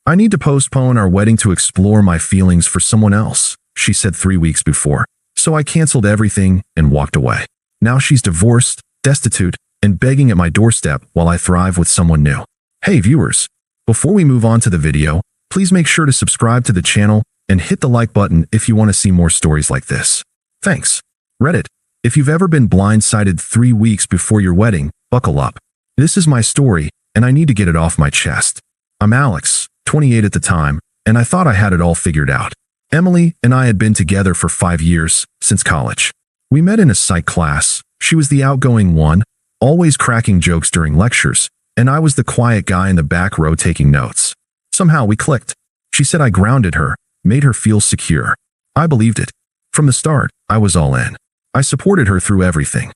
I need to postpone our wedding to explore my feelings for someone else, she said 3 weeks before. So I canceled everything and walked away. Now she's divorced, destitute, and begging at my doorstep while I thrive with someone new. Hey viewers, before we move on to the video, please make sure to subscribe to the channel and hit the like button if you want to see more stories like this. Thanks. Reddit. If you've ever been blindsided 3 weeks before your wedding, buckle up. This is my story, and I need to get it off my chest. I'm Alex, 28 at the time, and I thought I had it all figured out. Emily and I had been together for 5 years, since college. We met in a psych class. She was the outgoing one, always cracking jokes during lectures, and I was the quiet guy in the back row taking notes. Somehow we clicked. She said I grounded her, made her feel secure. I believed it. From the start, I was all in. I supported her through everything.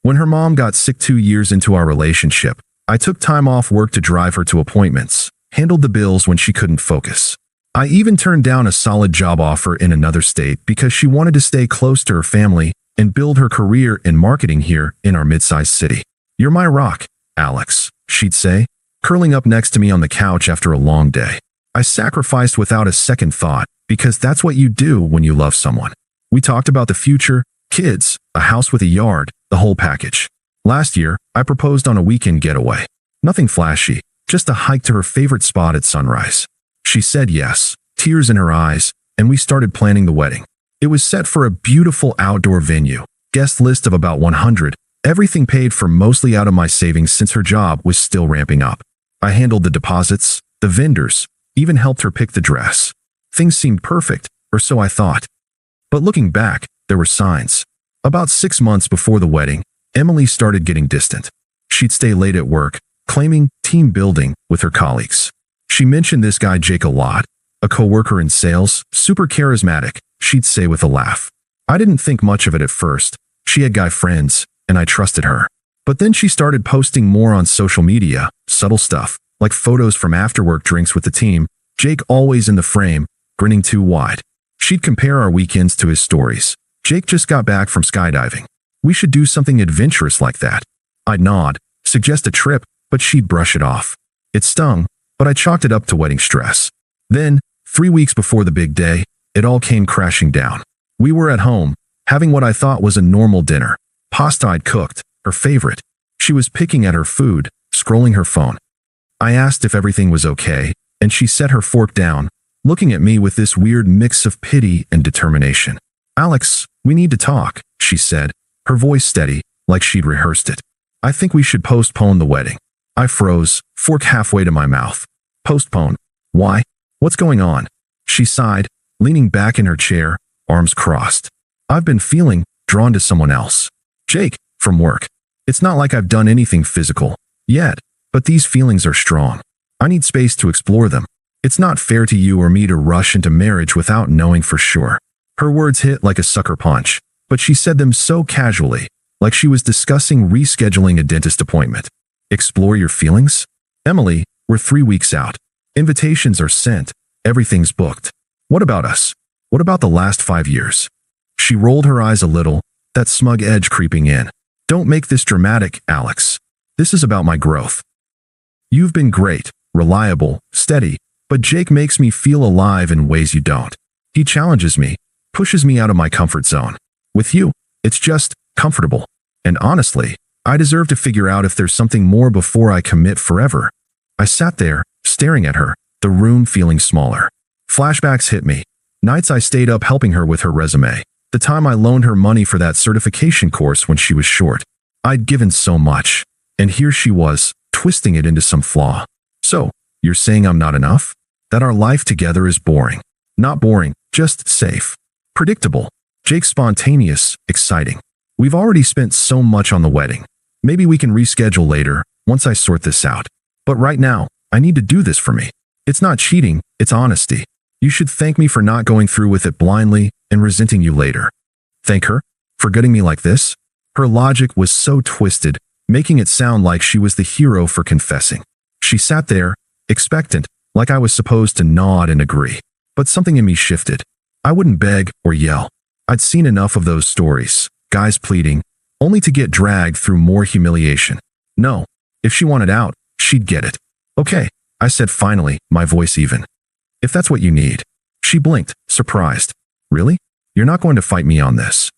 When her mom got sick 2 years into our relationship, I took time off work to drive her to appointments, handled the bills when she couldn't focus. I even turned down a solid job offer in another state because she wanted to stay close to her family and build her career in marketing here in our mid-sized city. You're my rock, Alex, she'd say, curling up next to me on the couch after a long day. I sacrificed without a second thought because that's what you do when you love someone. We talked about the future, kids, a house with a yard, the whole package. Last year, I proposed on a weekend getaway. Nothing flashy, just a hike to her favorite spot at sunrise. She said yes, tears in her eyes, and we started planning the wedding. It was set for a beautiful outdoor venue, guest list of about 100, everything paid for mostly out of my savings since her job was still ramping up. I handled the deposits, the vendors, even helped her pick the dress. Things seemed perfect, or so I thought. But looking back, there were signs. About 6 months before the wedding, Emily started getting distant. She'd stay late at work, claiming team building with her colleagues. She mentioned this guy Jake a lot, a coworker in sales, super charismatic, she'd say with a laugh. I didn't think much of it at first. She had guy friends, and I trusted her. But then she started posting more on social media, subtle stuff, like photos from after-work drinks with the team, Jake always in the frame, grinning too wide. She'd compare our weekends to his stories. Jake just got back from skydiving. We should do something adventurous like that. I'd nod, suggest a trip, but she'd brush it off. It stung, but I chalked it up to wedding stress. Then, 3 weeks before the big day, it all came crashing down. We were at home, having what I thought was a normal dinner. Pasta I'd cooked, her favorite. She was picking at her food, scrolling her phone. I asked if everything was okay, and she set her fork down, looking at me with this weird mix of pity and determination. Alex, we need to talk, she said, her voice steady, like she'd rehearsed it. I think we should postpone the wedding. I froze, fork halfway to my mouth. Postpone? Why? What's going on? She sighed, leaning back in her chair, arms crossed. I've been feeling drawn to someone else. Jake, from work. It's not like I've done anything physical yet, but these feelings are strong. I need space to explore them. It's not fair to you or me to rush into marriage without knowing for sure. Her words hit like a sucker punch, but she said them so casually, like she was discussing rescheduling a dentist appointment. Explore your feelings? Emily, we're 3 weeks out. Invitations are sent. Everything's booked. What about us? What about the last 5 years? She rolled her eyes a little, that smug edge creeping in. Don't make this dramatic, Alex. This is about my growth. You've been great, reliable, steady, but Jake makes me feel alive in ways you don't. He challenges me, pushes me out of my comfort zone. With you, it's just comfortable. And honestly, I deserve to figure out if there's something more before I commit forever. I sat there, staring at her, the room feeling smaller. Flashbacks hit me. Nights I stayed up helping her with her resume. The time I loaned her money for that certification course when she was short. I'd given so much. And here she was, twisting it into some flaw. So, you're saying I'm not enough? That our life together is boring. Not boring, just safe. Predictable. Jake's spontaneous, exciting. We've already spent so much on the wedding. Maybe we can reschedule later, once I sort this out. But right now, I need to do this for me. It's not cheating, it's honesty. You should thank me for not going through with it blindly and resenting you later. Thank her? For gutting me like this? Her logic was so twisted, making it sound like she was the hero for confessing. She sat there, expectant, like I was supposed to nod and agree. But something in me shifted. I wouldn't beg or yell. I'd seen enough of those stories, guys pleading, only to get dragged through more humiliation. No, if she wanted out, she'd get it. Okay, I said finally, my voice even. If that's what you need. She blinked, surprised. Really? You're not going to fight me on this.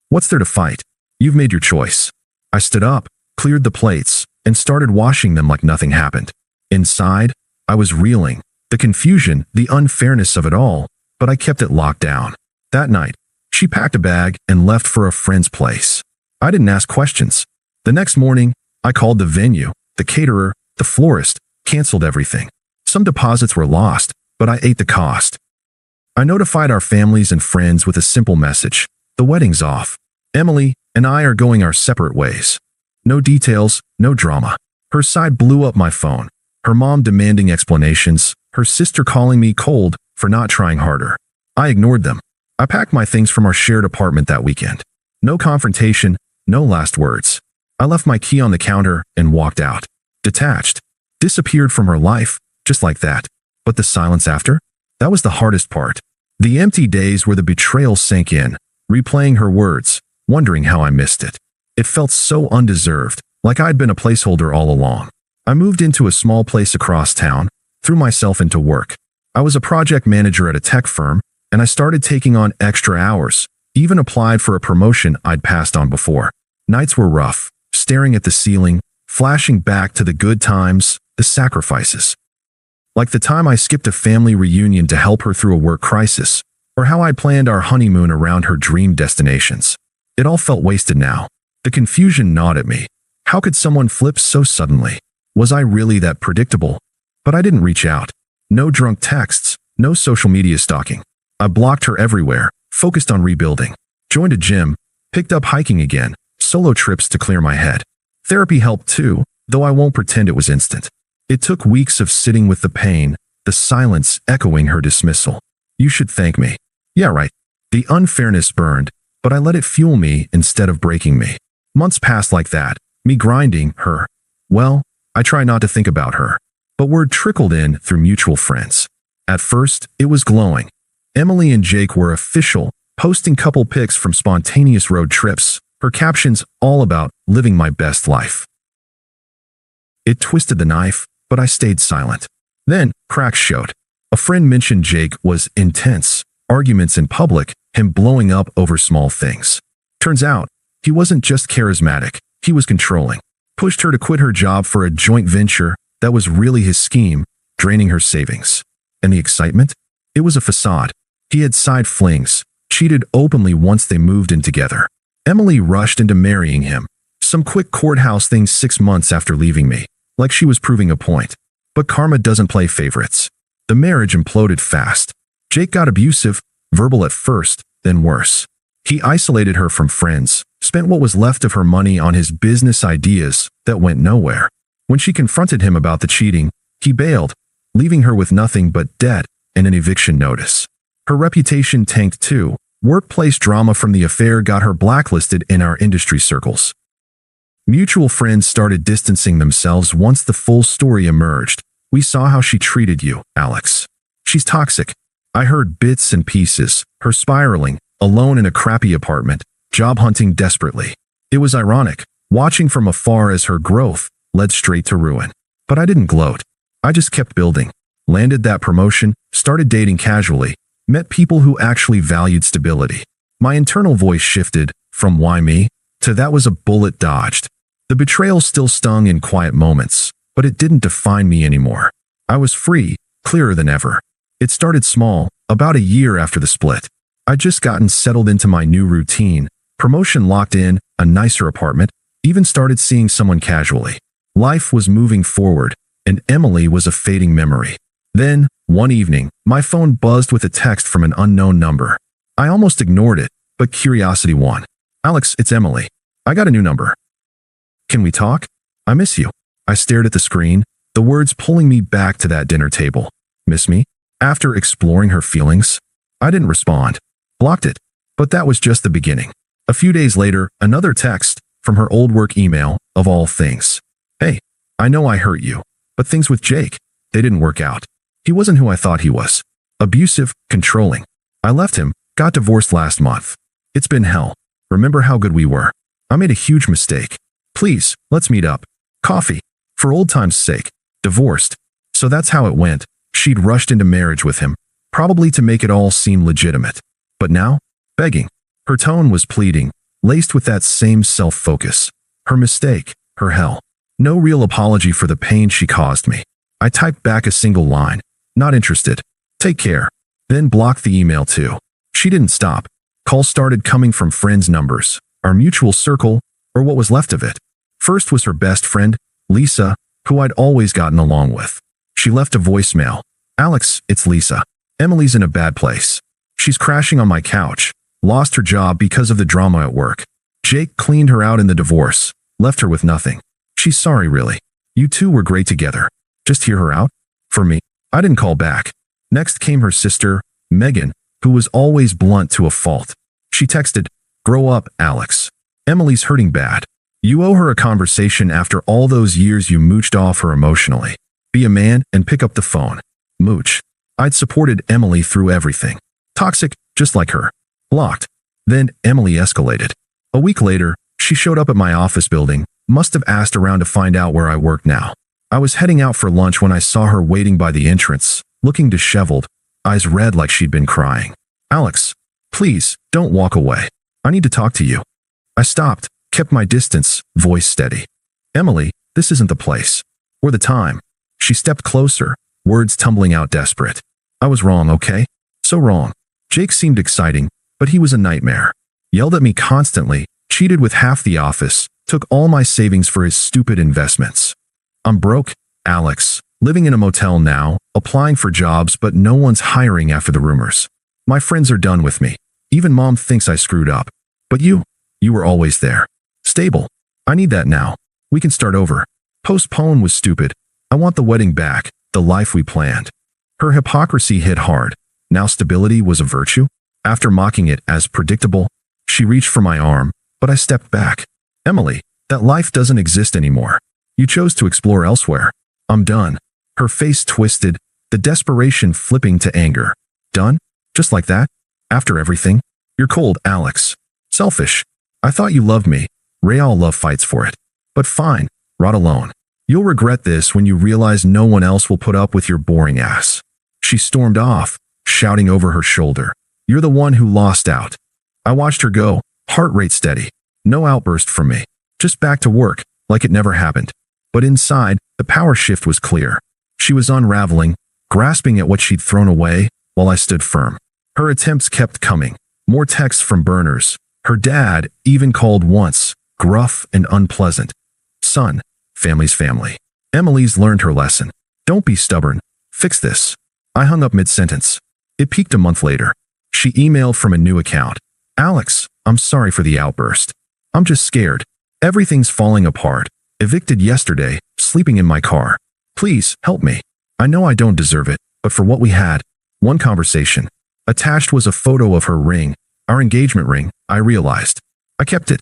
What's there to fight? You've made your choice. I stood up, cleared the plates, and started washing them like nothing happened. Inside, I was reeling, the confusion, the unfairness of it all, but I kept it locked down. That night, she packed a bag and left for a friend's place. I didn't ask questions. The next morning, I called the venue, the caterer, the florist, canceled everything. Some deposits were lost, but I ate the cost. I notified our families and friends with a simple message. The wedding's off. Emily and I are going our separate ways. No details, no drama. Her side blew up my phone. Her mom demanding explanations, her sister calling me cold for not trying harder. I ignored them. I packed my things from our shared apartment that weekend. No confrontation, no last words. I left my key on the counter and walked out. Detached. Disappeared from her life, just like that. But the silence after? That was the hardest part. The empty days where the betrayal sank in, replaying her words, wondering how I missed it. It felt so undeserved, like I'd been a placeholder all along. I moved into a small place across town, threw myself into work. I was a project manager at a tech firm, and I started taking on extra hours, even applied for a promotion I'd passed on before. Nights were rough, staring at the ceiling, flashing back to the good times, the sacrifices. Like the time I skipped a family reunion to help her through a work crisis, or how I planned our honeymoon around her dream destinations. It all felt wasted now. The confusion gnawed at me. How could someone flip so suddenly? Was I really that predictable? But I didn't reach out. No drunk texts, no social media stalking. I blocked her everywhere, focused on rebuilding. Joined a gym, picked up hiking again, solo trips to clear my head. Therapy helped too, though I won't pretend it was instant. It took weeks of sitting with the pain, the silence echoing her dismissal. You should thank me. Yeah, right. The unfairness burned, but I let it fuel me instead of breaking me. Months passed like that, me grinding her. Well, I try not to think about her. But word trickled in through mutual friends. At first, it was glowing. Emily and Jake were official, posting couple pics from spontaneous road trips, her captions all about living my best life. It twisted the knife, but I stayed silent. Then, cracks showed. A friend mentioned Jake was intense, arguments in public, him blowing up over small things. Turns out, he wasn't just charismatic, he was controlling. Pushed her to quit her job for a joint venture that was really his scheme, draining her savings. And the excitement? It was a facade. He had side flings, cheated openly once they moved in together. Emily rushed into marrying him. Some quick courthouse things 6 months after leaving me, like she was proving a point. But karma doesn't play favorites. The marriage imploded fast. Jake got abusive, verbal at first, then worse. He isolated her from friends, spent what was left of her money on his business ideas that went nowhere. When she confronted him about the cheating, he bailed, leaving her with nothing but debt and an eviction notice. Her reputation tanked too. Workplace drama from the affair got her blacklisted in our industry circles. Mutual friends started distancing themselves once the full story emerged. We saw how she treated you, Alex. She's toxic. I heard bits and pieces, her spiraling, alone in a crappy apartment, job hunting desperately. It was ironic, watching from afar as her growth led straight to ruin. But I didn't gloat. I just kept building. Landed that promotion, started dating casually, met people who actually valued stability. My internal voice shifted from why me to that was a bullet dodged. The betrayal still stung in quiet moments, but it didn't define me anymore. I was free, clearer than ever. It started small, about a year after the split. I'd just gotten settled into my new routine, promotion locked in, a nicer apartment, even started seeing someone casually. Life was moving forward, and Emily was a fading memory. Then, one evening, my phone buzzed with a text from an unknown number. I almost ignored it, but curiosity won. Alex, it's Emily. I got a new number. Can we talk? I miss you. I stared at the screen, the words pulling me back to that dinner table. Miss me? After exploring her feelings, I didn't respond. Blocked it. But that was just the beginning. A few days later, another text from her old work email, of all things. Hey, I know I hurt you, but things with Jake, they didn't work out. He wasn't who I thought he was. Abusive, controlling. I left him, got divorced last month. It's been hell. Remember how good we were. I made a huge mistake. Please, let's meet up. Coffee. For old time's sake. Divorced. So that's how it went. She'd rushed into marriage with him, probably to make it all seem legitimate. But now, begging. Her tone was pleading, laced with that same self-focus. Her mistake, her hell. No real apology for the pain she caused me. I typed back a single line. Not interested. Take care. Then blocked the email too. She didn't stop. Calls started coming from friends' numbers, our mutual circle, or what was left of it. First was her best friend, Lisa, who I'd always gotten along with. She left a voicemail. Alex, it's Lisa. Emily's in a bad place. She's crashing on my couch. Lost her job because of the drama at work. Jake cleaned her out in the divorce. Left her with nothing. She's sorry, really. You two were great together. Just hear her out? For me, I didn't call back. Next came her sister, Megan, who was always blunt to a fault. She texted, "Grow up, Alex. Emily's hurting bad. You owe her a conversation after all those years you mooched off her emotionally. Be a man and pick up the phone." Mooch. I'd supported Emily through everything. Toxic, just like her. Blocked. Then Emily escalated. A week later, she showed up at my office building, must have asked around to find out where I work now. I was heading out for lunch when I saw her waiting by the entrance, looking disheveled, eyes red like she'd been crying. "Alex, please, don't walk away. I need to talk to you." I stopped, kept my distance, voice steady. "Emily, this isn't the place. Or the time." She stepped closer, words tumbling out desperate. "I was wrong, okay? So wrong." Jake seemed exciting, but he was a nightmare. Yelled at me constantly, cheated with half the office, took all my savings for his stupid investments. I'm broke, Alex, living in a motel now, applying for jobs but no one's hiring after the rumors. My friends are done with me. Even mom thinks I screwed up. But you were always there. Stable. I need that now. We can start over. Postpone was stupid. I want the wedding back, the life we planned. Her hypocrisy hit hard. Now stability was a virtue? After mocking it as predictable, she reached for my arm, but I stepped back. "Emily, that life doesn't exist anymore. You chose to explore elsewhere. I'm done." Her face twisted, the desperation flipping to anger. "Done? Just like that? After everything? You're cold, Alex. Selfish. I thought you loved me. Real love fights for it. But fine, rot alone. You'll regret this when you realize no one else will put up with your boring ass." She stormed off, shouting over her shoulder, "You're the one who lost out." I watched her go, heart rate steady. No outburst from me. Just back to work, like it never happened. But inside, the power shift was clear. She was unraveling, grasping at what she'd thrown away, while I stood firm. Her attempts kept coming. More texts from burners. Her dad even called once, gruff and unpleasant. "Son, family's family." Emily's learned her lesson. Don't be stubborn. Fix this. I hung up mid-sentence. It peaked a month later. She emailed from a new account. "Alex, I'm sorry for the outburst. I'm just scared. Everything's falling apart. Evicted yesterday, sleeping in my car. Please, help me. I know I don't deserve it, but for what we had." One conversation. Attached was a photo of her ring, our engagement ring, I realized. I kept it.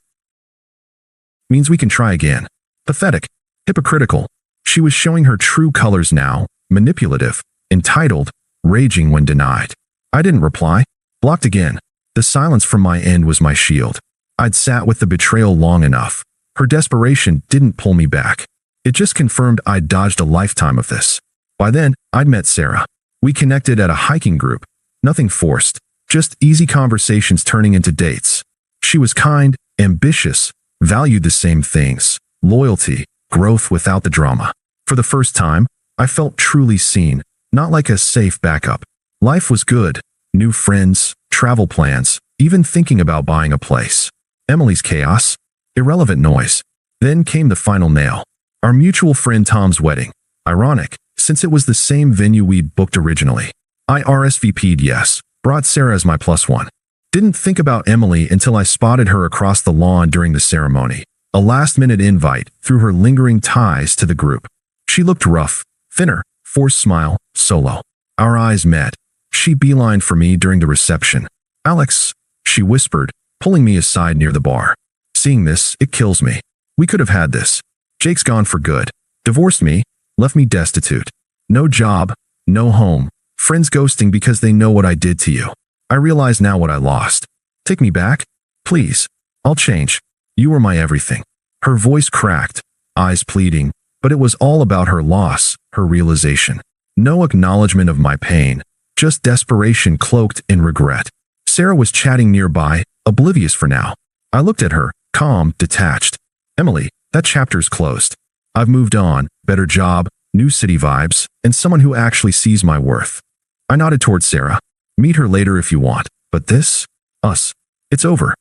Means we can try again. Pathetic. Hypocritical. She was showing her true colors now, manipulative, entitled, raging when denied. I didn't reply. Blocked again. The silence from my end was my shield. I'd sat with the betrayal long enough. Her desperation didn't pull me back. It just confirmed I'd dodged a lifetime of this. By then, I'd met Sarah. We connected at a hiking group. Nothing forced. Just easy conversations turning into dates. She was kind, ambitious, valued the same things. Loyalty, growth without the drama. For the first time, I felt truly seen, not like a safe backup. Life was good. New friends, travel plans, even thinking about buying a place. Emily's chaos. Irrelevant noise. Then came the final nail. Our mutual friend Tom's wedding. Ironic, since it was the same venue we'd booked originally. I RSVP'd yes, brought Sarah as my +1. Didn't think about Emily until I spotted her across the lawn during the ceremony. A last-minute invite through her lingering ties to the group. She looked rough, thinner, forced smile, solo. Our eyes met. She beelined for me during the reception. "Alex," she whispered, pulling me aside near the bar. Seeing this, it kills me. We could have had this. Jake's gone for good. Divorced me, left me destitute. No job, no home. Friends ghosting because they know what I did to you. I realize now what I lost. Take me back? Please. I'll change. You were my everything. Her voice cracked, eyes pleading, but it was all about her loss, her realization. No acknowledgement of my pain, just desperation cloaked in regret. Sarah was chatting nearby, oblivious for now. I looked at her, calm, detached. Emily, that chapter's closed. I've moved on, better job, new city vibes, and someone who actually sees my worth. I nodded towards Sarah. Meet her later if you want, but this? Us. It's over.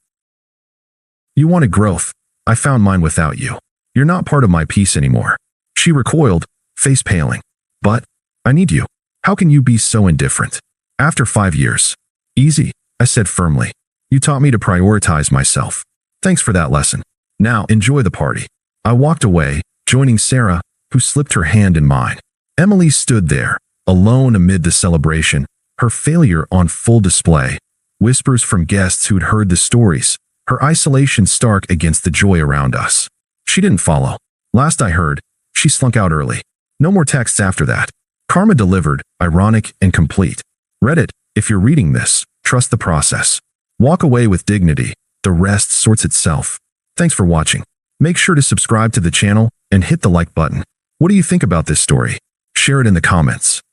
You wanted growth. I found mine without you. You're not part of my peace anymore. She recoiled, face paling. But I need you. How can you be so indifferent? After 5 years. Easy, I said firmly. You taught me to prioritize myself. Thanks for that lesson. Now enjoy the party. I walked away, joining Sarah, who slipped her hand in mine. Emily stood there, alone amid the celebration, her failure on full display. Whispers from guests who'd heard the stories, her isolation stark against the joy around us. She didn't follow. Last I heard, she slunk out early. No more texts after that. Karma delivered, ironic and complete. Reddit, if you're reading this, trust the process. Walk away with dignity. The rest sorts itself. Thanks for watching. Make sure to subscribe to the channel and hit the like button. What do you think about this story? Share it in the comments.